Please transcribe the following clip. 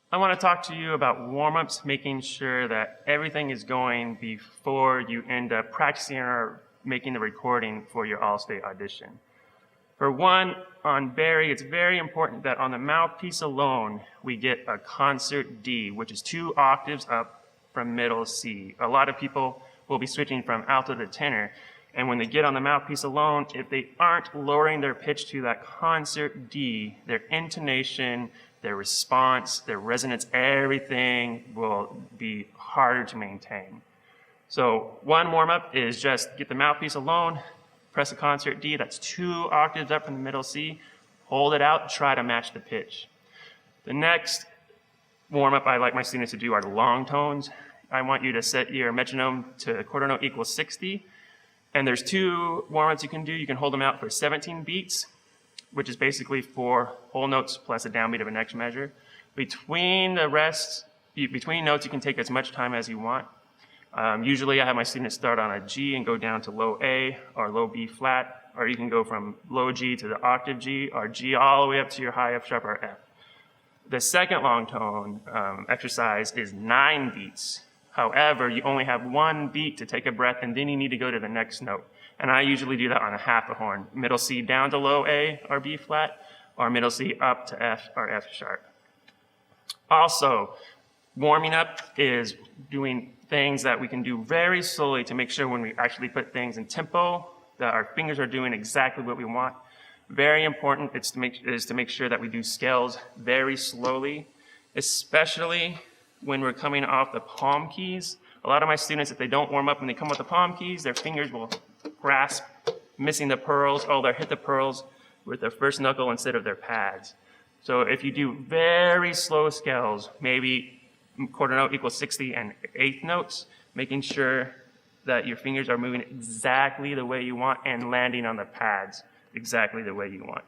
I want to talk to you about warm-ups, making sure that everything is going before you end up practicing or making the recording for your all-state audition. For one, on Bari, it's very important that on the mouthpiece alone, we get a concert D, which is 2 octaves up from middle C. A lot of people will be switching from alto to tenor, and when they get on the mouthpiece alone, if they aren't lowering their pitch to that concert D, their intonation, their response, their resonance, everything will be harder to maintain. So one warm-up is just get the mouthpiece alone, press the concert D, that's 2 octaves up from the middle C, hold it out, try to match the pitch. The next warm-up I like my students to do are the long tones. I want you to set your metronome to quarter note equals 60, and there's 2 warm-ups you can do. You can hold them out for 17 beats, which is basically 4 whole notes plus a downbeat of a next measure. Between notes, you can take as much time as you want. Usually I have my students start on a G and go down to low A or low B flat, or you can go from low G to the octave G, or G all the way up to your high F sharp or F. The second long tone exercise is 9 beats. However, you only have 1 beat to take a breath, and then you need to go to the next note. And I usually do that on a half a horn. Middle C down to low A or B flat, or middle C up to F or F sharp. Also, warming up is doing things that we can do very slowly to make sure when we actually put things in tempo that our fingers are doing exactly what we want. Very important is to make sure that we do scales very slowly, especially when we're coming off the palm keys. A lot of my students, if they don't warm up when they come off the palm keys, their fingers will grasp, missing the pearls, or they'll hit the pearls with their first knuckle instead of their pads. So if you do very slow scales, maybe quarter note equals 60 and eighth notes, making sure that your fingers are moving exactly the way you want and landing on the pads exactly the way you want.